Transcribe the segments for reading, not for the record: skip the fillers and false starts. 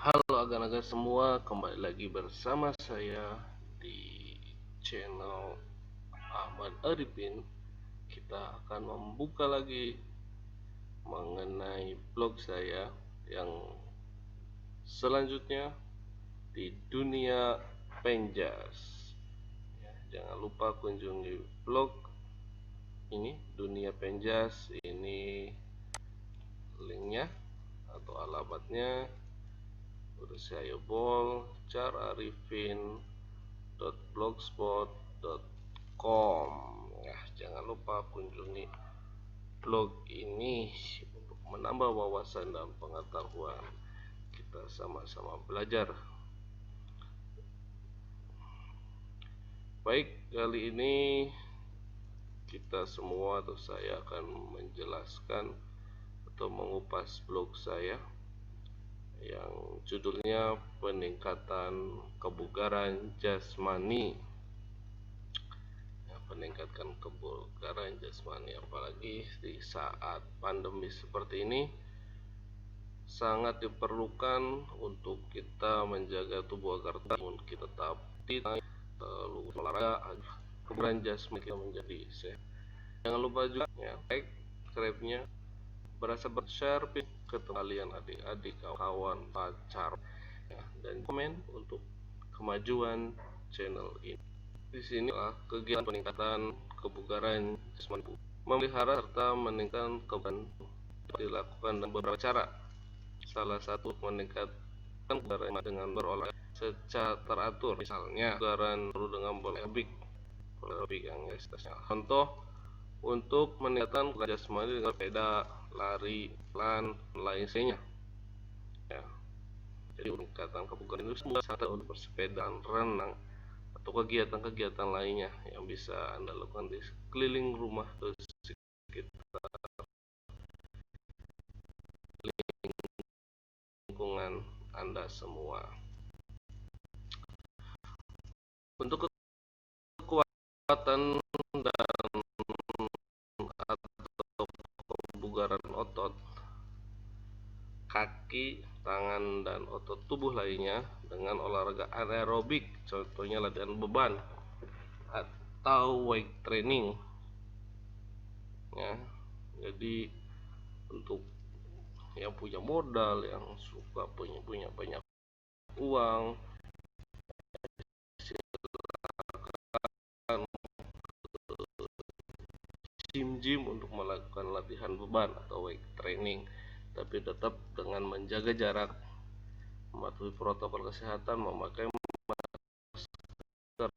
Halo agan-agan semua, kembali lagi bersama saya di channel Ahmad Arifin. Kita akan membuka lagi mengenai blog saya yang selanjutnya di dunia penjas. Jangan lupa kunjungi blog ini, dunia penjas. Ini linknya atau alamatnya Urusayobol cararifin.blogspot.com. Jangan lupa kunjungi blog ini untuk menambah wawasan dan pengetahuan. Kita sama-sama belajar. Baik, kali ini kita semua atau saya akan menjelaskan atau mengupas blog saya yang judulnya peningkatan kebugaran jasmani. Meningkatkan kebugaran jasmani, apalagi di saat pandemi seperti ini, sangat diperlukan untuk kita menjaga tubuh agar kita tetap tidak terlalu olahraga agar kebugaran jasmani kita menjadi sehat. Jangan lupa juga like, subscribe-nya, berasa share ke kalian, adik-adik, kawan, pacar, dan komen untuk kemajuan channel ini. Di sini kegiatan peningkatan kebugaran jasmani, memelihara serta meningkatkan kebugaran dilakukan dengan beberapa cara. Salah satu meningkatkan kebugaran dengan berolahraga secara teratur, misalnya kebugaran perlu dengan aerobik yang istilahnya. Contoh untuk meningkatkan kebugaran jasmani dengan sepeda, lari, pelan, lainnya. Jadi meningkatkan kebugaran itu semua sangat untuk bersepeda, renang, atau kegiatan-kegiatan lainnya yang bisa Anda lakukan di sekeliling rumah atau sekitar lingkungan Anda semua. Untuk kekuatan dan atau kebugaran otot kaki, tangan, dan otot tubuh lainnya dengan olahraga anaerobik, contohnya latihan beban atau weight training. Jadi untuk yang punya modal, yang suka punya banyak uang, silakan gym untuk melakukan latihan beban atau weight training, tapi tetap dengan menjaga jarak, mematuhi protokol kesehatan, memakai masker, dan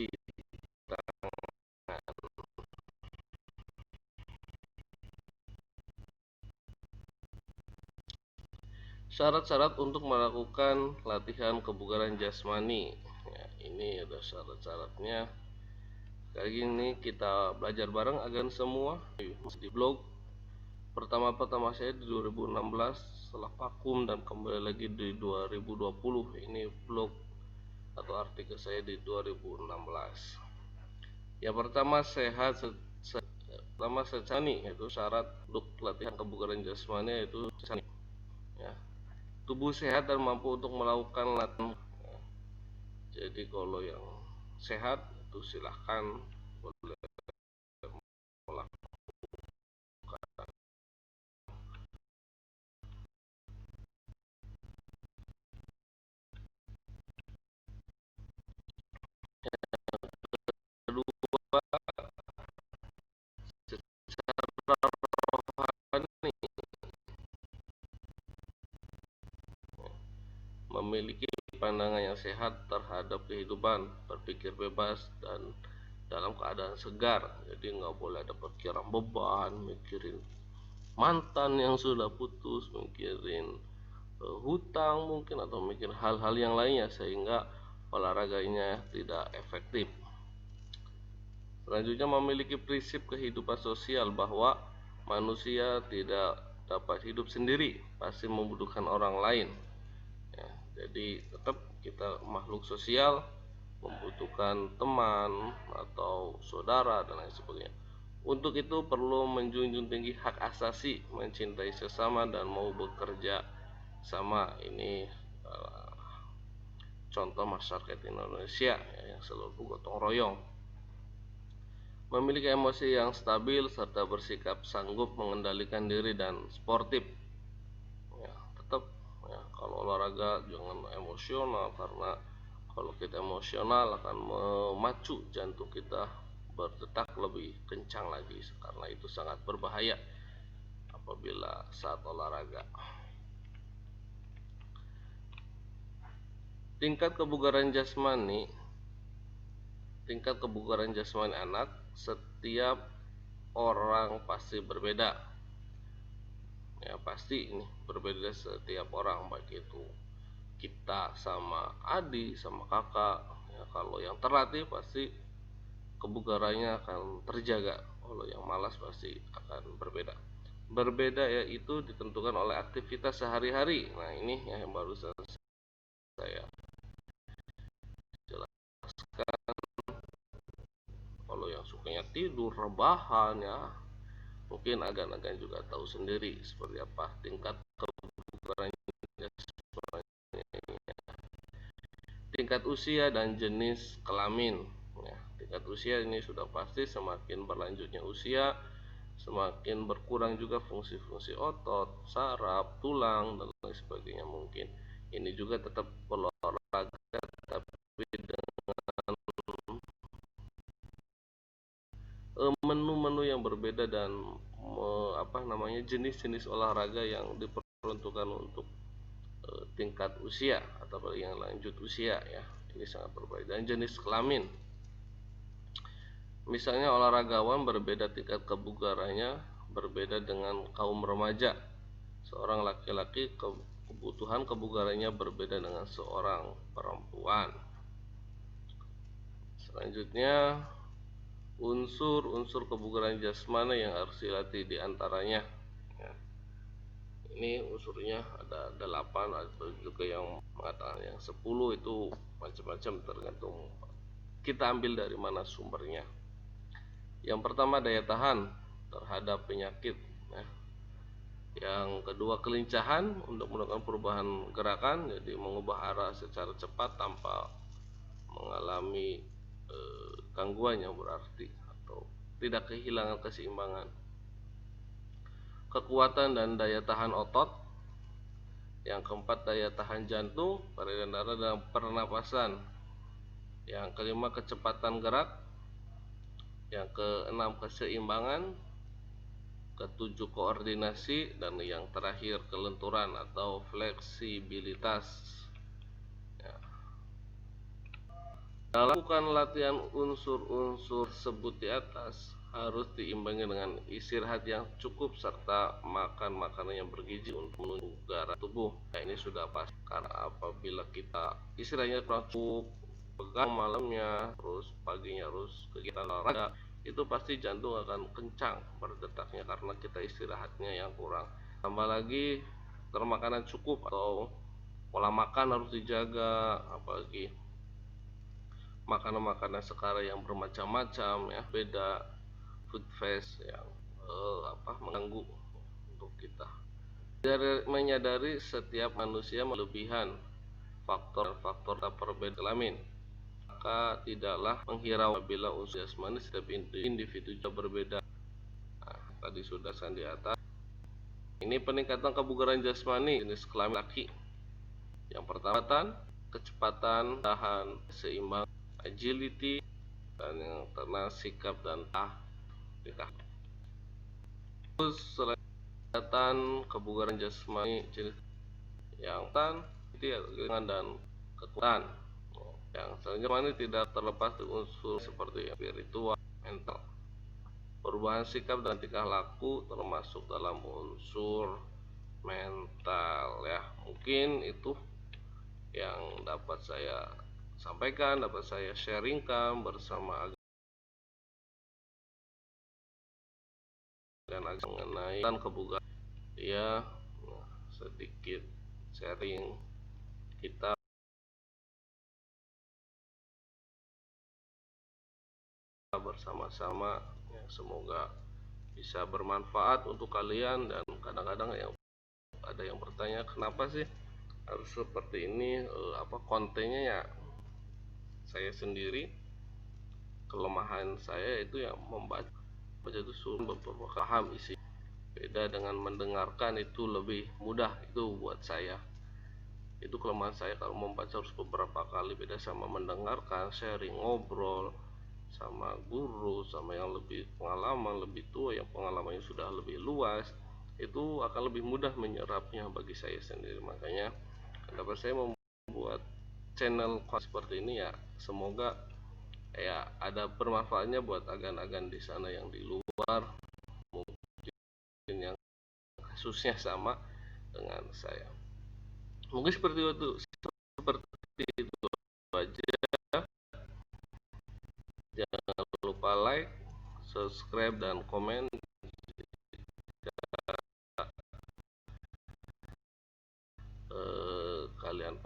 mencuci tangan. Syarat-syarat untuk melakukan latihan kebugaran jasmani, ini ada syarat-syaratnya. Kali ini kita belajar bareng agar semua di blog pertama saya di 2016, setelah vakum dan kembali lagi di 2020. Ini blog atau artikel saya di 2016. Yang pertama, sehat secara yaitu syarat untuk latihan kebugaran jasmani yaitu tubuh sehat dan mampu untuk melakukan latihan. Jadi kalau yang sehat itu silahkan boleh melakukan. Kedua, secara rohani, memiliki pandangan yang sehat terhadap kehidupan, berpikir bebas dan dalam keadaan segar. Jadi nggak boleh ada pikiran beban, mikirin mantan yang sudah putus, mikirin hutang mungkin, atau mikir hal-hal yang lainnya sehingga olahraganya tidak efektif. Selanjutnya, memiliki prinsip kehidupan sosial bahwa manusia tidak dapat hidup sendiri, pasti membutuhkan orang lain. Jadi tetap kita makhluk sosial, membutuhkan teman atau saudara dan lain sebagainya. Untuk itu perlu menjunjung tinggi hak asasi, mencintai sesama dan mau bekerja sama. Ini contoh masyarakat Indonesia yang selalu gotong royong. Memiliki emosi yang stabil serta bersikap sanggup mengendalikan diri dan sportif. Ya, tetap ya, kalau olahraga jangan emosional, karena kalau kita emosional akan memacu jantung kita berdetak lebih kencang lagi, karena itu sangat berbahaya apabila saat olahraga. Tingkat kebugaran jasmani anak setiap orang pasti berbeda. Ya pasti ini berbeda setiap orang, baik itu kita sama adik sama kakak. Ya, kalau yang terlatih pasti kebugarannya akan terjaga, kalau yang malas pasti akan berbeda yaitu ditentukan oleh aktivitas sehari-hari. Nah ini yang barusan saya jelaskan. Kalau yang sukanya tidur rebahan, ya mungkin agan-agan juga tahu sendiri seperti apa tingkat kebugaran jasmani. Tingkat usia dan jenis kelamin. Ya, tingkat usia ini sudah pasti semakin berlanjutnya usia, semakin berkurang juga fungsi-fungsi otot, saraf, tulang dan lain sebagainya. Mungkin ini juga tetap berolahraga, tapi dengan menu-menu yang berbeda dan jenis-jenis olahraga yang diperuntukkan untuk tingkat usia atau yang lanjut usia. Ya ini sangat berbeda. Dan jenis kelamin, misalnya olahragawan berbeda tingkat kebugarannya, berbeda dengan kaum remaja. Seorang laki-laki kebutuhan kebugarannya berbeda dengan seorang perempuan. Selanjutnya, unsur-unsur kebugaran jasmani yang harus dilatih diantaranya. Ya, ini unsurnya ada 8, ada juga yang mengatakan yang 10, itu macam-macam tergantung kita ambil dari mana sumbernya. Yang pertama, daya tahan terhadap penyakit. Ya. Yang kedua, kelincahan untuk melakukan perubahan gerakan, jadi mengubah arah secara cepat tanpa mengalami gangguan yang berarti atau tidak kehilangan keseimbangan. Kekuatan dan daya tahan otot. Yang keempat, daya tahan jantung, peredaran darah dan pernapasan. Yang kelima, kecepatan gerak. Yang keenam, keseimbangan. Ketujuh, koordinasi. Dan yang terakhir, kelenturan atau fleksibilitas. Ya. Dalam melakukan latihan unsur-unsur tersebut di atas harus diimbangi dengan istirahat yang cukup serta makan makanan yang bergizi untuk menunjang tubuh. Nah, ini sudah pasti, karena apabila kita istirahatnya kurang cukup, begadang malamnya, terus paginya harus kegiatan olahraga, itu pasti jantung akan kencang berdetaknya karena kita istirahatnya yang kurang. Tambah lagi termakanan cukup atau pola makan harus dijaga, apalagi makanan-makanan sekarang yang bermacam-macam, ya beda food fast yang mengganggu untuk kita. Menyadari setiap manusia melebihan faktor-faktor perbedaan kelamin, maka tidaklah menghirau apabila unsur jasmani setiap individu juga berbeda. Nah, tadi sudah di atas. Ini peningkatan kebugaran jasmani jenis kelamin laki. Yang pertama, kecepatan, tahan, seimbang, agility, dan yang terakhir sikap dan tingkah. Terus kelihatan kebugaran jasmani jenis yang ringan dan kekuatan. Yang selanjutnya tidak terlepas dari unsur seperti spiritual, mental. Perubahan sikap dan tingkah laku termasuk dalam unsur mental. Ya mungkin itu yang dapat saya sampaikan, dapat saya sharingkan bersama agan mengenai kebugaran. Ya sedikit sharing kita bersama-sama ya, semoga bisa bermanfaat untuk kalian. Dan kadang-kadang ada yang bertanya kenapa sih harus seperti ini, apa kontennya ya. Saya sendiri, kelemahan saya itu ya membaca itu suruh paham isi, beda dengan mendengarkan, itu lebih mudah itu buat saya. Itu kelemahan saya, kalau membaca harus beberapa kali, beda sama mendengarkan, sharing, ngobrol sama guru, sama yang lebih pengalaman, lebih tua, yang pengalamannya sudah lebih luas, itu akan lebih mudah menyerapnya bagi saya sendiri. Makanya kenapa saya membuat channel seperti ini ya, semoga ya ada bermanfaatnya buat agan-agan di sana yang di luar, mungkin yang kasusnya sama dengan saya. Mungkin seperti itu aja. Jangan lupa like, subscribe, dan komen kalian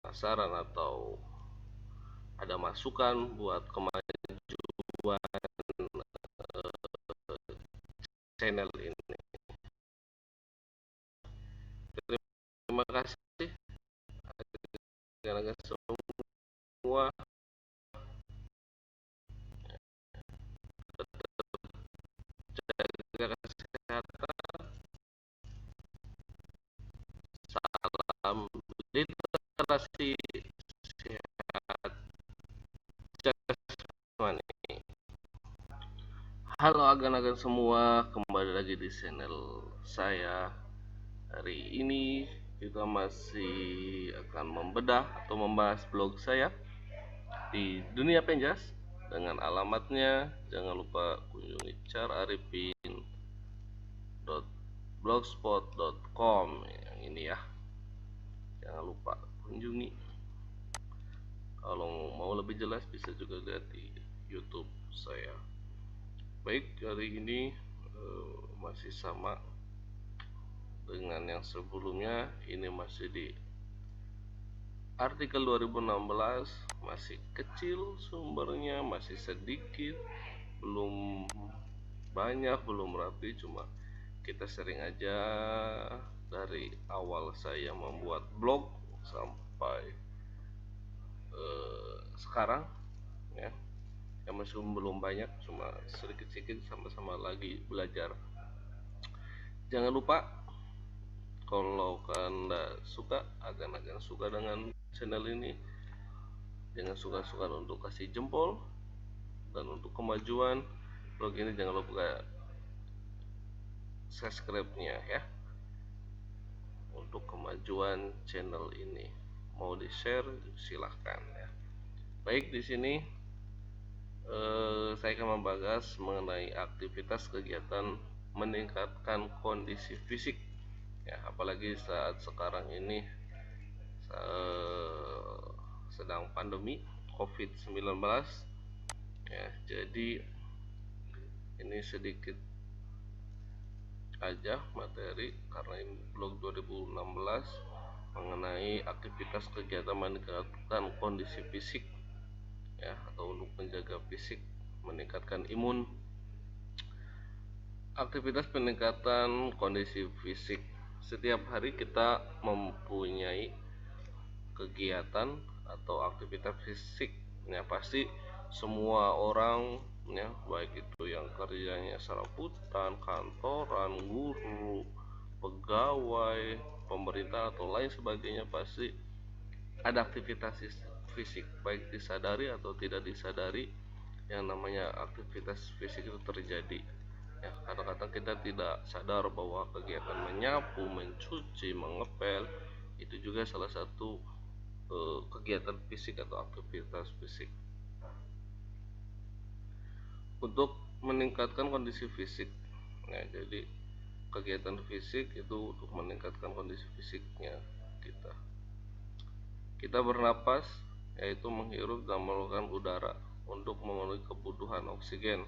penasaran atau ada masukan buat kemajuan channel ini. Terima kasih rekan-rekan semua. Jaga kesehatan, salam literasi sehat jasmani. Halo agan-agan semua, kembali lagi di channel saya. Hari ini kita masih akan membedah atau membahas blog saya di Dunia Penjas, dengan alamatnya jangan lupa kunjungi cararifin.blogspot.com yang ini ya, jangan lupa kunjungi. Kalau mau lebih jelas bisa juga lihat di YouTube saya. Baik, hari ini masih sama dengan yang sebelumnya. Ini masih di artikel 2016, masih kecil sumbernya, masih sedikit, belum banyak, belum rapi, cuma kita sering aja dari awal saya membuat blog sampai sekarang ya, yang masih belum banyak, cuma sedikit-sedikit, sama-sama lagi belajar. Jangan lupa kalau kalian suka, agan-agan suka dengan channel ini, jangan suka-suka untuk kasih jempol, dan untuk kemajuan blog ini jangan lupa subscribe-nya ya, untuk kemajuan channel ini. Mau di share silahkan ya. Baik, di sini saya akan membahas mengenai aktivitas kegiatan meningkatkan kondisi fisik ya, apalagi saat sekarang ini sedang pandemi COVID-19 ya. Jadi ini sedikit aja materi, karena ini blog 2016 mengenai aktivitas kegiatan meningkatkan kondisi fisik ya, atau untuk menjaga fisik, meningkatkan imun. Aktivitas peningkatan kondisi fisik, setiap hari kita mempunyai kegiatan atau aktivitas fisik ya, pasti semua orang ya, baik itu yang kerjanya serabutan, kantoran, guru, pegawai pemerintah atau lain sebagainya, pasti ada aktivitas fisik, baik disadari atau tidak disadari. Yang namanya aktivitas fisik itu terjadi ya, kadang-kadang kita tidak sadar bahwa kegiatan menyapu, mencuci, mengepel itu juga salah satu kegiatan fisik atau aktivitas fisik. Untuk meningkatkan kondisi fisik nah, jadi kegiatan fisik itu untuk meningkatkan kondisi fisiknya kita bernapas, yaitu menghirup dan mengeluarkan udara untuk memenuhi kebutuhan oksigen.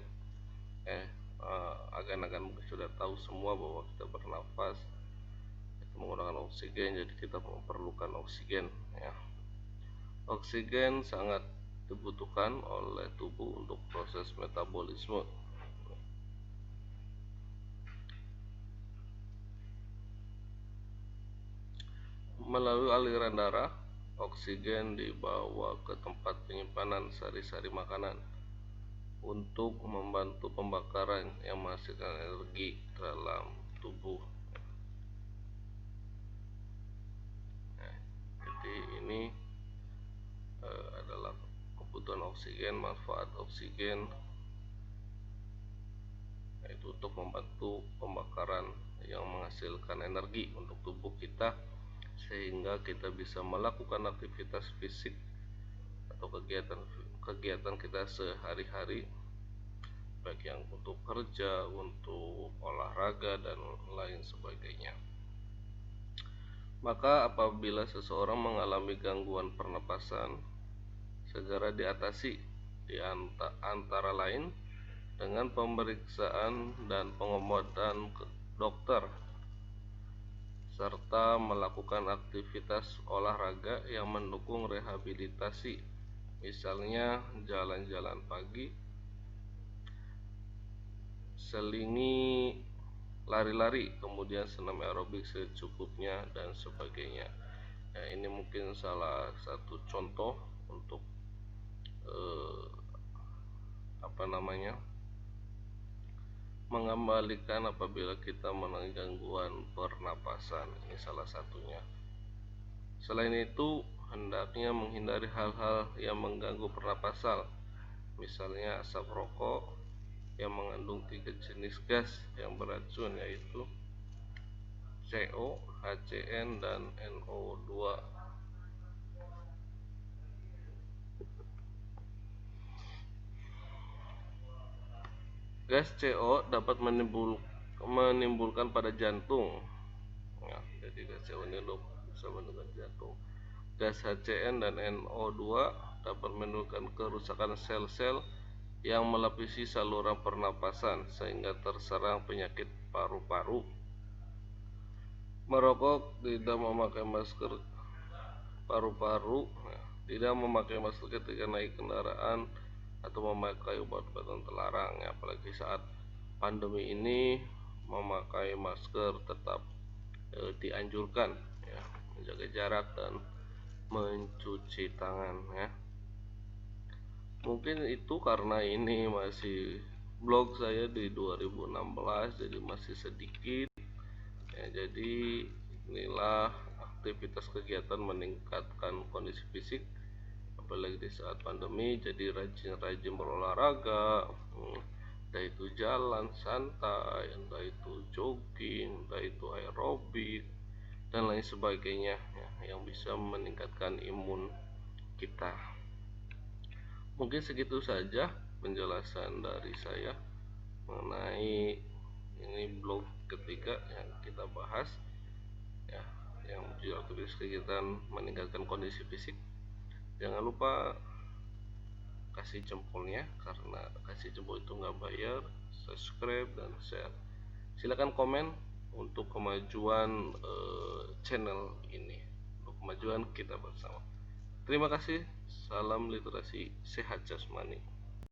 Agan-agan mungkin sudah tahu semua bahwa kita bernapas itu menggunakan oksigen, jadi kita memerlukan oksigen ya. Oksigen sangat dibutuhkan oleh tubuh untuk proses metabolisme. Melalui aliran darah, oksigen dibawa ke tempat penyimpanan sari-sari makanan untuk membantu pembakaran yang menghasilkan energi dalam tubuh. Jadi ini adalah kebutuhan oksigen, manfaat oksigen, yaitu untuk membantu pembakaran yang menghasilkan energi untuk tubuh kita, sehingga kita bisa melakukan aktivitas fisik atau kegiatan kita sehari-hari, baik yang untuk kerja, untuk olahraga, dan lain sebagainya. Maka apabila seseorang mengalami gangguan pernapasan, segera diatasi di antara lain dengan pemeriksaan dan pengobatan ke dokter, serta melakukan aktivitas olahraga yang mendukung rehabilitasi, misalnya jalan-jalan pagi, selingi, lari-lari, kemudian senam aerobik secukupnya, dan sebagainya. Nah, ini mungkin salah satu contoh untuk mengembalikan apabila kita mengalami gangguan pernapasan. Ini salah satunya. Selain itu, hendaknya menghindari hal-hal yang mengganggu pernapasan, misalnya asap rokok yang mengandung 3 jenis gas yang beracun, yaitu CO, HCN, dan NO2. Gas CO dapat menimbulkan pada jantung. Nah, jadi gas CO ini bisa menimbulkan jantung. Gas HCN dan NO2 dapat menimbulkan kerusakan sel-sel yang melapisi saluran pernapasan sehingga terserang penyakit paru-paru. Merokok, tidak memakai masker paru-paru, tidak memakai masker ketika naik kendaraan, atau memakai obat-obatan terlarang, apalagi saat pandemi ini memakai masker tetap dianjurkan, menjaga jarak dan mencuci tangan. Mungkin itu karena ini masih blog saya di 2016, jadi masih sedikit, jadi inilah aktivitas kegiatan meningkatkan kondisi fisik apalagi di saat pandemi. Jadi rajin-rajin berolahraga, entah itu jalan santai, entah itu jogging, entah itu aerobik, dan lain sebagainya, yang bisa meningkatkan imun kita. Mungkin segitu saja penjelasan dari saya mengenai ini blog ketiga yang kita bahas, yang aktivitas kegiatan meningkatkan kondisi fisik. Jangan lupa kasih jempolnya, karena kasih jempol itu nggak bayar, subscribe dan share. Silakan komen untuk kemajuan channel ini, untuk kemajuan kita bersama. Terima kasih. Salam literasi sehat jasmani.